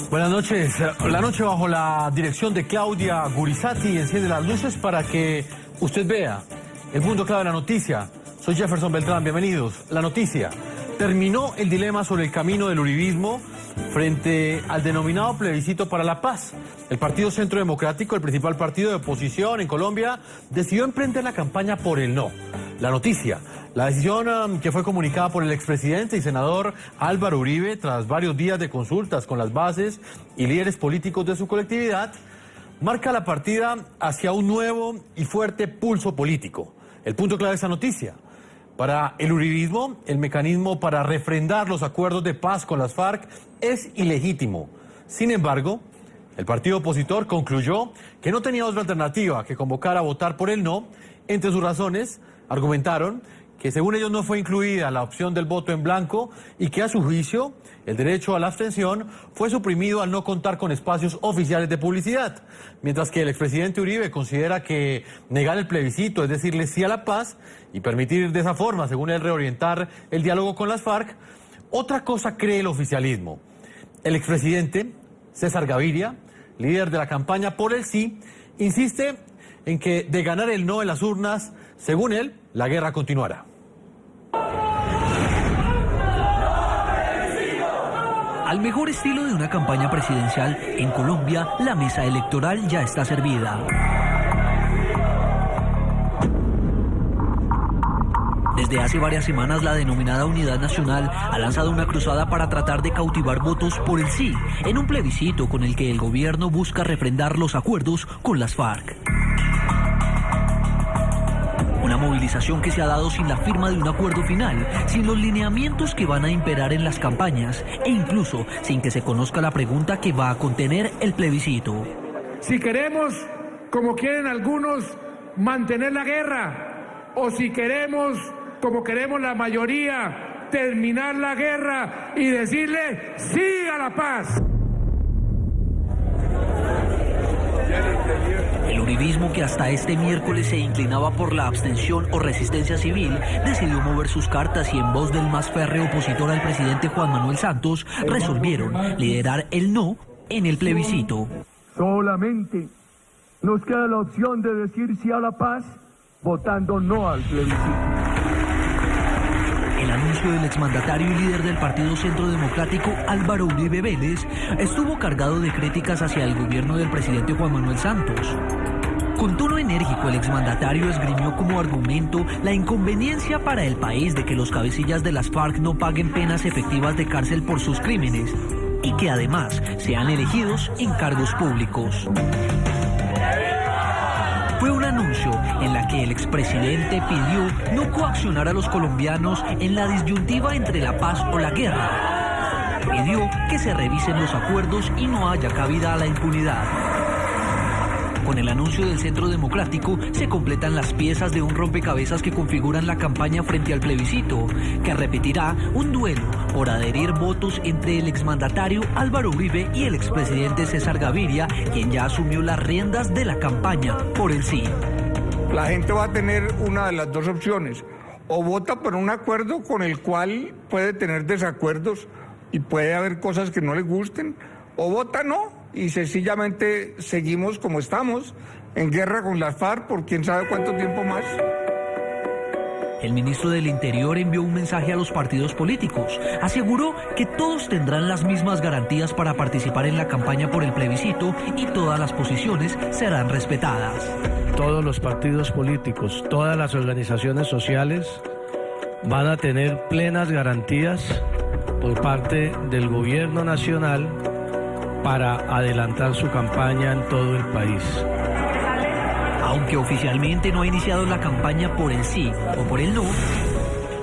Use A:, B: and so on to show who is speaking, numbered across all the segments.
A: Buenas noches. La noche bajo la dirección de Claudia Gurizati enciende las luces para que usted vea el mundo clave de la noticia. Soy Jefferson Beltrán, bienvenidos. La noticia. Terminó el dilema sobre el camino del uribismo frente al denominado plebiscito para la paz. El Partido Centro Democrático, el principal partido de oposición en Colombia, decidió emprender la campaña por el no. La noticia. La decisión que fue comunicada por el expresidente y senador Álvaro Uribe tras varios días de consultas con las bases y líderes políticos de su colectividad, marca la partida hacia un nuevo y fuerte pulso político. El punto clave de esta noticia. Para el uribismo, el mecanismo para refrendar los acuerdos de paz con las FARC es ilegítimo. Sin embargo, el partido opositor concluyó que no tenía otra alternativa que convocar a votar por el no. Entre sus razones, argumentaron que según ellos no fue incluida la opción del voto en blanco y que a su juicio el derecho a la abstención fue suprimido al no contar con espacios oficiales de publicidad, mientras que el expresidente Uribe considera que negar el plebiscito es decirle sí a la paz y permitir de esa forma, según él, reorientar el diálogo con las FARC. Otra cosa cree el oficialismo. El expresidente César Gaviria, líder de la campaña por el sí, insiste en que de ganar el no en las urnas, según él, la guerra continuará.
B: Al mejor estilo de una campaña presidencial, en Colombia, la mesa electoral ya está servida. Desde hace varias semanas, la denominada Unidad Nacional ha lanzado una cruzada para tratar de cautivar votos por el sí, en un plebiscito con el que el gobierno busca refrendar los acuerdos con las FARC. Una movilización que se ha dado sin la firma de un acuerdo final, sin los lineamientos que van a imperar en las campañas e incluso sin que se conozca la pregunta que va a contener el plebiscito.
C: Si queremos, como quieren algunos, mantener la guerra, o si queremos, como queremos la mayoría, terminar la guerra y decirle sí a la paz.
B: El uribismo, que hasta este miércoles se inclinaba por la abstención o resistencia civil, decidió mover sus cartas y en voz del más férreo opositor al presidente Juan Manuel Santos, resolvieron liderar el no en el plebiscito.
D: Solamente nos queda la opción de decir sí a la paz votando no al plebiscito.
B: El anuncio del exmandatario y líder del Partido Centro Democrático, Álvaro Uribe Vélez, estuvo cargado de críticas hacia el gobierno del presidente Juan Manuel Santos. Con tono enérgico, el exmandatario esgrimió como argumento la inconveniencia para el país de que los cabecillas de las FARC no paguen penas efectivas de cárcel por sus crímenes y que además sean elegidos en cargos públicos. Fue un anuncio en la que el expresidente pidió no coaccionar a los colombianos en la disyuntiva entre la paz o la guerra. Pidió que se revisen los acuerdos y no haya cabida a la impunidad. Con el anuncio del Centro Democrático se completan las piezas de un rompecabezas que configuran la campaña frente al plebiscito, que repetirá un duelo por adherir votos entre el exmandatario Álvaro Uribe y el expresidente César Gaviria, quien ya asumió las riendas de la campaña por el sí.
E: La gente va a tener una de las dos opciones: o vota por un acuerdo con el cual puede tener desacuerdos y puede haber cosas que no le gusten, o vota no. Y sencillamente seguimos como estamos, en guerra con las FARC por quién sabe cuánto tiempo más.
B: El ministro del Interior envió un mensaje a los partidos políticos. Aseguró que todos tendrán las mismas garantías para participar en la campaña por el plebiscito y todas las posiciones serán respetadas.
F: Todos los partidos políticos, todas las organizaciones sociales van a tener plenas garantías por parte del gobierno nacional para adelantar su campaña en todo el país.
B: Aunque oficialmente no ha iniciado la campaña por el sí o por el no,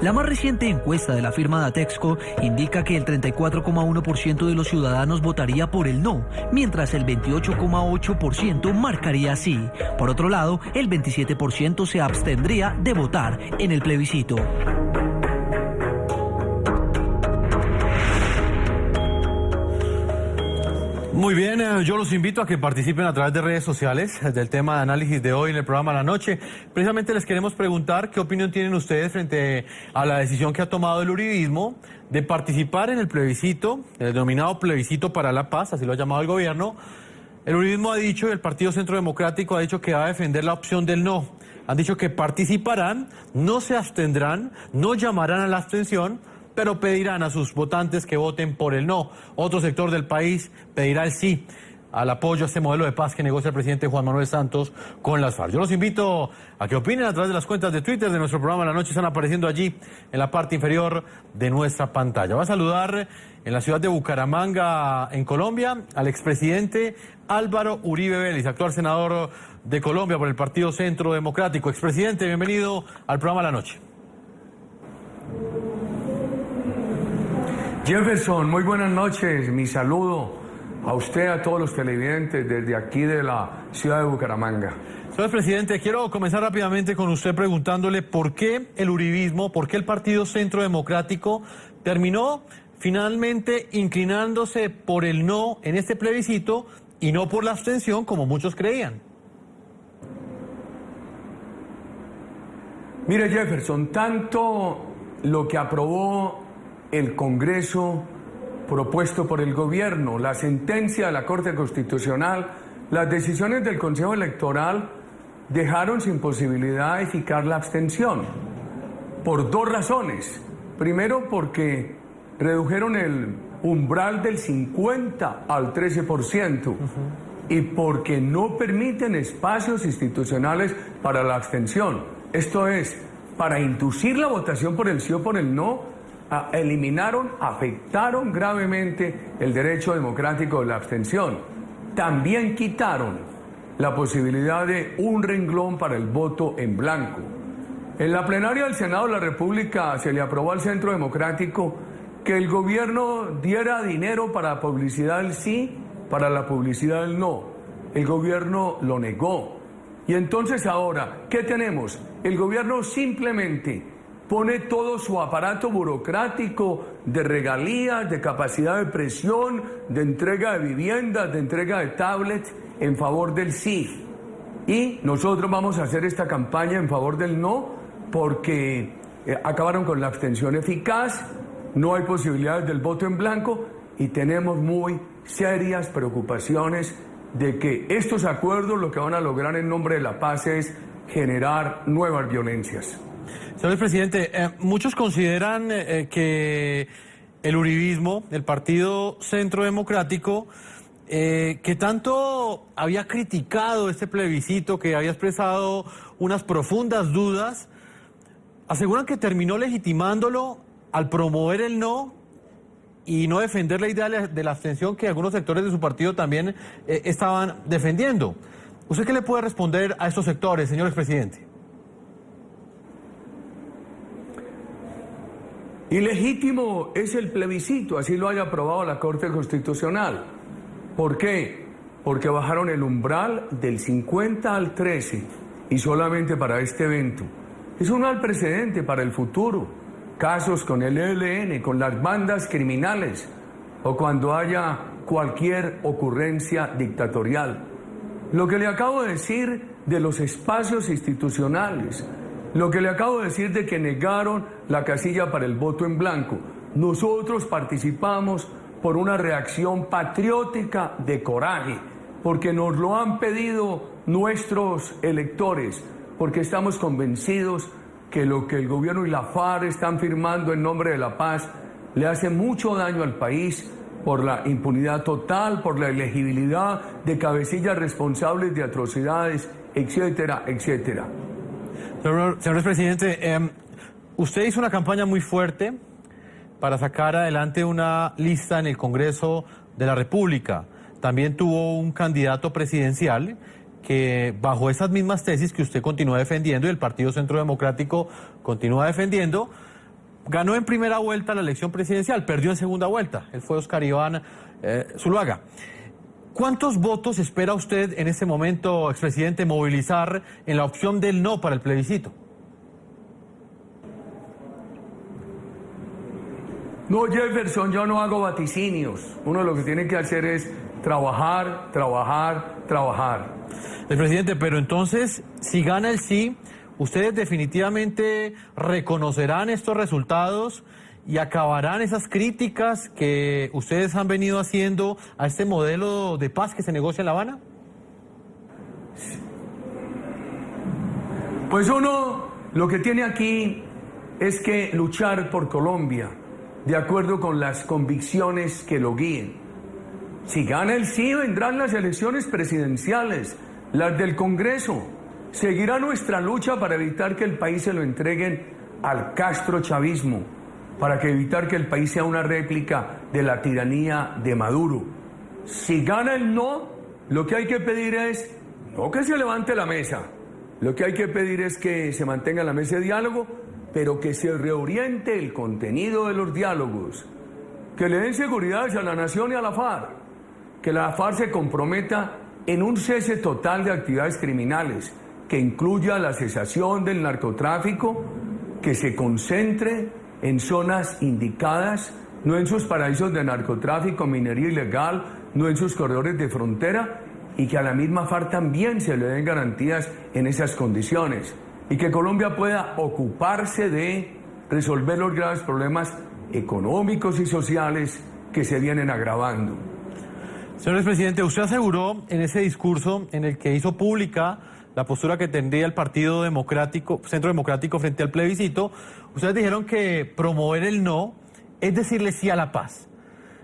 B: la más reciente encuesta de la firma Datexco indica que el 34,1% de los ciudadanos votaría por el no, mientras el 28,8% marcaría sí. Por otro lado, el 27% se abstendría de votar en el plebiscito.
A: Muy bien, yo los invito a que participen a través de redes sociales del tema de análisis de hoy en el programa La Noche. Precisamente les queremos preguntar qué opinión tienen ustedes frente a la decisión que ha tomado el uribismo de participar en el plebiscito, el denominado plebiscito para la paz, así lo ha llamado el gobierno. El uribismo ha dicho, el Partido Centro Democrático ha dicho que va a defender la opción del no. Han dicho que participarán, no se abstendrán, no llamarán a la abstención, pero pedirán a sus votantes que voten por el no. Otro sector del país pedirá el sí al apoyo a este modelo de paz que negocia el presidente Juan Manuel Santos con las FARC. Yo los invito a que opinen a través de las cuentas de Twitter de nuestro programa La Noche. Están apareciendo allí en la parte inferior de nuestra pantalla. Va a saludar en la ciudad de Bucaramanga, en Colombia, al expresidente Álvaro Uribe Vélez, actual senador de Colombia por el Partido Centro Democrático. Expresidente, bienvenido al programa La Noche.
G: Jefferson, muy buenas noches, mi saludo a usted, a todos los televidentes desde aquí de la ciudad de Bucaramanga.
A: Señor presidente, quiero comenzar rápidamente con usted preguntándole por qué el uribismo, por qué el Partido Centro Democrático terminó finalmente inclinándose por el no en este plebiscito y no por la abstención como muchos creían.
G: Mire, Jefferson, tanto lo que aprobó el Congreso propuesto por el gobierno, la sentencia de la Corte Constitucional, las decisiones del Consejo Electoral dejaron sin posibilidad de fijar la abstención por dos razones. Primero, porque redujeron el umbral del 50 al 13% y porque no permiten espacios institucionales para la abstención. Esto es, para inducir la votación por el sí o por el no, afectaron gravemente el derecho democrático de la abstención. También quitaron la posibilidad de un renglón para el voto en blanco. En la plenaria del Senado de la República se le aprobó al Centro Democrático que el gobierno diera dinero para la publicidad del sí, para la publicidad del no. El gobierno lo negó. Y entonces ahora, ¿qué tenemos? El gobierno simplemente pone todo su aparato burocrático de regalías, de capacidad de presión, de entrega de viviendas, de entrega de tablets en favor del sí. Y nosotros vamos a hacer esta campaña en favor del no porque acabaron con la abstención eficaz, no hay posibilidades del voto en blanco y tenemos muy serias preocupaciones de que estos acuerdos lo que van a lograr en nombre de la paz es generar nuevas violencias.
A: Señor presidente, muchos consideran que el uribismo, el Partido Centro Democrático, que tanto había criticado este plebiscito, que había expresado unas profundas dudas, aseguran que terminó legitimándolo al promover el no y no defender la idea de la abstención que algunos sectores de su partido también estaban defendiendo. ¿Usted qué le puede responder a estos sectores, señor expresidente?
G: Ilegítimo es el plebiscito, así lo haya aprobado la Corte Constitucional. ¿Por qué? Porque bajaron el umbral del 50 al 13 y solamente para este evento. Es un mal precedente para el futuro. Casos con el ELN, con las bandas criminales o cuando haya cualquier ocurrencia dictatorial. Lo que le acabo de decir de los espacios institucionales, lo que le acabo de decir de que negaron la casilla para el voto en blanco. Nosotros participamos por una reacción patriótica de coraje, porque nos lo han pedido nuestros electores, porque estamos convencidos que lo que el gobierno y la FARC están firmando en nombre de la paz le hace mucho daño al país por la impunidad total, por la elegibilidad de cabecillas responsables de atrocidades, etcétera, etcétera.
A: Señor presidente, usted hizo una campaña muy fuerte para sacar adelante una lista en el Congreso de la República. También tuvo un candidato presidencial que bajo esas mismas tesis que usted continúa defendiendo y el Partido Centro Democrático continúa defendiendo, ganó en primera vuelta la elección presidencial, perdió en segunda vuelta. Él fue Oscar Iván Zuluaga. ¿Cuántos votos espera usted en este momento, expresidente, movilizar en la opción del no para el plebiscito?
G: No, Jefferson, yo no hago vaticinios. Uno lo que tiene que hacer es trabajar, trabajar, trabajar.
A: El presidente, pero entonces, si gana el sí, ¿ustedes definitivamente reconocerán estos resultados y acabarán esas críticas que ustedes han venido haciendo a este modelo de paz que se negocia en La Habana?
G: Pues uno lo que tiene aquí es que luchar por Colombia, de acuerdo con las convicciones que lo guíen. Si gana el sí, vendrán las elecciones presidenciales, las del Congreso. Seguirá nuestra lucha para evitar que el país se lo entreguen al castrochavismo, para evitar que el país sea una réplica de la tiranía de Maduro. Si gana el no, lo que hay que pedir es no que se levante la mesa, lo que hay que pedir es que se mantenga la mesa de diálogo, pero que se reoriente el contenido de los diálogos, que le den seguridad a la nación y a la FARC, que la FARC se comprometa en un cese total de actividades criminales, que incluya la cesación del narcotráfico, que se concentre en zonas indicadas, no en sus paraísos de narcotráfico, minería ilegal, no en sus corredores de frontera, y que a la misma FARC también se le den garantías en esas condiciones, y que Colombia pueda ocuparse de resolver los graves problemas económicos y sociales que se vienen agravando.
A: Señor presidente, usted aseguró en ese discurso en el que hizo pública la postura que tendría el Partido Democrático, Centro Democrático frente al plebiscito. Ustedes dijeron que promover el no es decirle sí a la paz.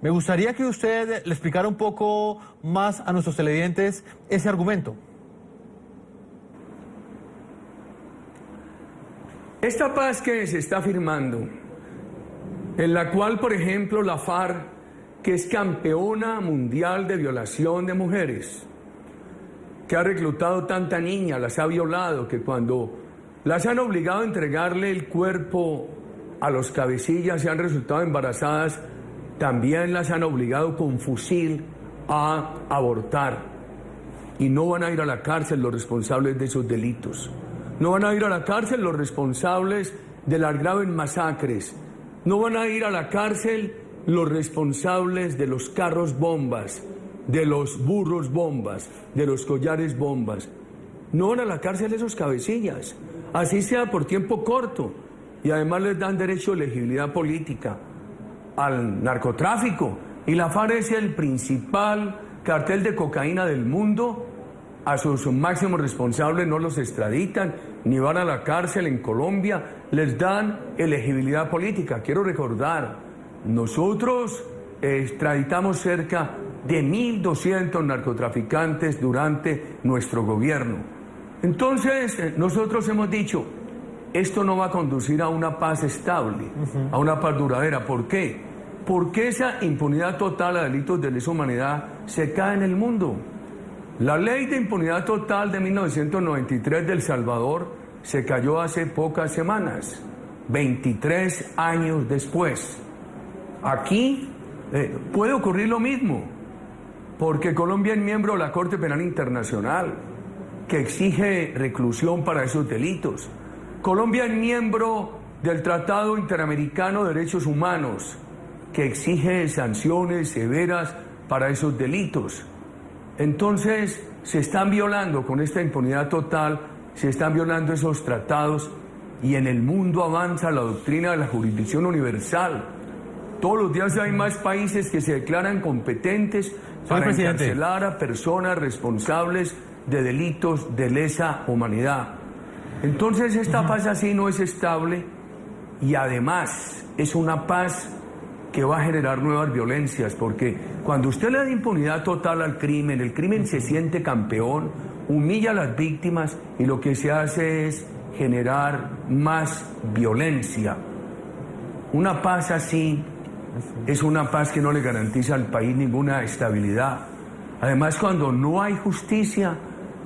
A: Me gustaría que usted le explicara un poco más a nuestros televidentes ese argumento.
G: Esta paz que se está firmando, en la cual, por ejemplo, la FARC, que es campeona mundial de violación de mujeres, que ha reclutado tanta niña, las ha violado, que cuando las han obligado a entregarle el cuerpo a los cabecillas y han resultado embarazadas, también las han obligado con fusil a abortar. Y no van a ir a la cárcel los responsables de esos delitos. No van a ir a la cárcel los responsables de las graves masacres. No van a ir a la cárcel los responsables de los carros bombas, de los burros bombas, de los collares bombas. No van a la cárcel esos cabecillas, así sea por tiempo corto. Y además les dan derecho a elegibilidad política al narcotráfico. Y la FARC es el principal cartel de cocaína del mundo. A sus máximos responsables no los extraditan, ni van a la cárcel en Colombia, les dan elegibilidad política. Quiero recordar, nosotros extraditamos cerca de 1.200 narcotraficantes durante nuestro gobierno. Entonces, nosotros hemos dicho, esto no va a conducir a una paz estable, a una paz duradera. ¿Por qué? Porque esa impunidad total a delitos de lesa humanidad se cae en el mundo. La ley de impunidad total de 1993 de El Salvador se cayó hace pocas semanas, 23 años después. Aquí puede ocurrir lo mismo, porque Colombia es miembro de la Corte Penal Internacional, que exige reclusión para esos delitos. Colombia es miembro del Tratado Interamericano de Derechos Humanos, que exige sanciones severas para esos delitos. Entonces, se están violando con esta impunidad total, se están violando esos tratados, y en el mundo avanza la doctrina de la jurisdicción universal. Todos los días hay más países que se declaran competentes para encarcelar a personas responsables de delitos de lesa humanidad. Entonces, esta paz así no es estable, y además es una paz que va a generar nuevas violencias, porque cuando usted le da impunidad total al crimen, el crimen se siente campeón, humilla a las víctimas, y lo que se hace es generar más violencia. Una paz así es una paz que no le garantiza al país ninguna estabilidad. Además, cuando no hay justicia,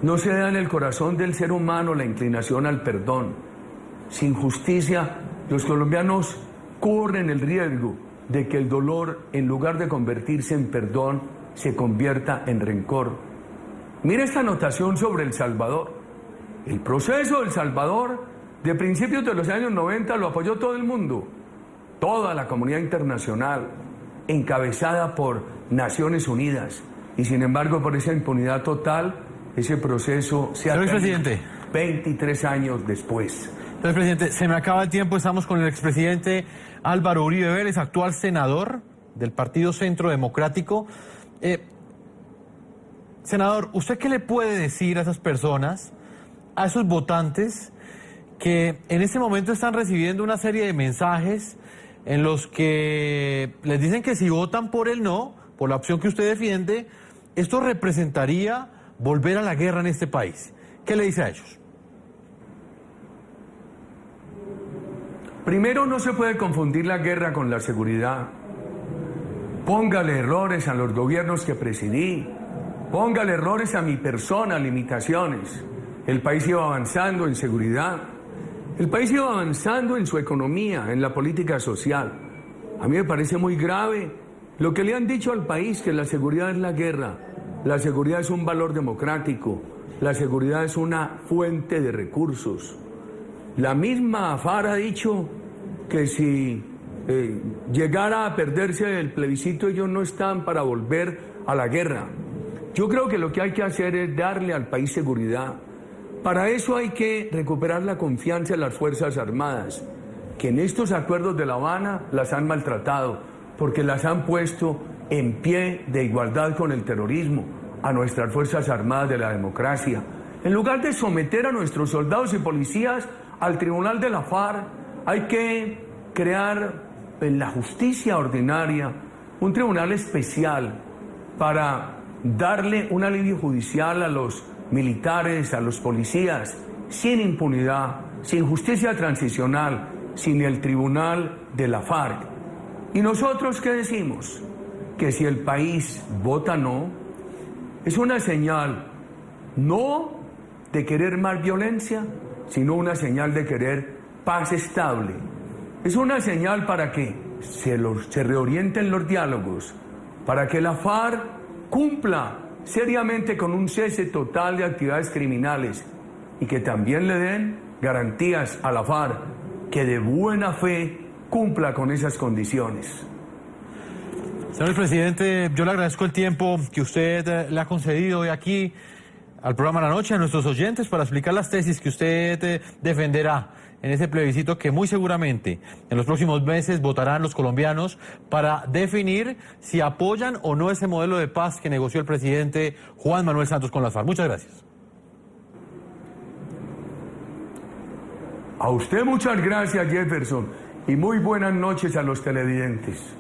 G: no se da en el corazón del ser humano la inclinación al perdón. Sin justicia, los colombianos corren el riesgo de que el dolor, en lugar de convertirse en perdón, se convierta en rencor. Mira esta anotación sobre El Salvador. El proceso de El Salvador, de principios de los años 90, lo apoyó todo el mundo. toda la comunidad internacional, encabezada por Naciones Unidas. Y sin embargo, por esa impunidad total, ese proceso se ha
A: Señor
G: terminado
A: presidente.
G: 23 años después.
A: Señor presidente, se me acaba el tiempo. Estamos con el expresidente Álvaro Uribe Vélez, actual senador del Partido Centro Democrático. Senador, ¿usted qué le puede decir a esas personas, a esos votantes que en este momento están recibiendo una serie de mensajes en los que les dicen que si votan por el no, por la opción que usted defiende, esto representaría volver a la guerra en este país? ¿Qué le dice a ellos?
G: Primero, no se puede confundir la guerra con la seguridad. Póngale errores a los gobiernos que presidí, póngale errores a mi persona, limitaciones. El país iba avanzando en seguridad, el país iba avanzando en su economía, en la política social. A mí me parece muy grave lo que le han dicho al país, que la seguridad es la guerra. La seguridad es un valor democrático, la seguridad es una fuente de recursos. La misma FARC ha dicho que si llegara a perderse el plebiscito, ellos no están para volver a la guerra. Yo creo que lo que hay que hacer es darle al país seguridad. Para eso hay que recuperar la confianza en las Fuerzas Armadas, que en estos acuerdos de La Habana las han maltratado, porque las han puesto en pie de igualdad con el terrorismo a nuestras Fuerzas Armadas de la democracia. En lugar de someter a nuestros soldados y policías al tribunal de la FARC, hay que crear en la justicia ordinaria un tribunal especial para darle un alivio judicial a los militares, a los policías, sin impunidad, sin justicia transicional, sin el tribunal de la FARC. ¿Y nosotros qué decimos? Que si el país vota no, es una señal no de querer más violencia, sino una señal de querer paz estable. Es una señal para que se reorienten los diálogos, para que la FARC cumpla seriamente con un cese total de actividades criminales y que también le den garantías a la FARC que de buena fe cumpla con esas condiciones.
A: Señor presidente, yo le agradezco el tiempo que usted le ha concedido hoy aquí al programa La Noche, a nuestros oyentes, para explicar las tesis que usted defenderá en ese plebiscito que muy seguramente en los próximos meses votarán los colombianos para definir si apoyan o no ese modelo de paz que negoció el presidente Juan Manuel Santos con las FARC. Muchas gracias.
G: A usted muchas gracias, Jefferson, y muy buenas noches a los televidentes.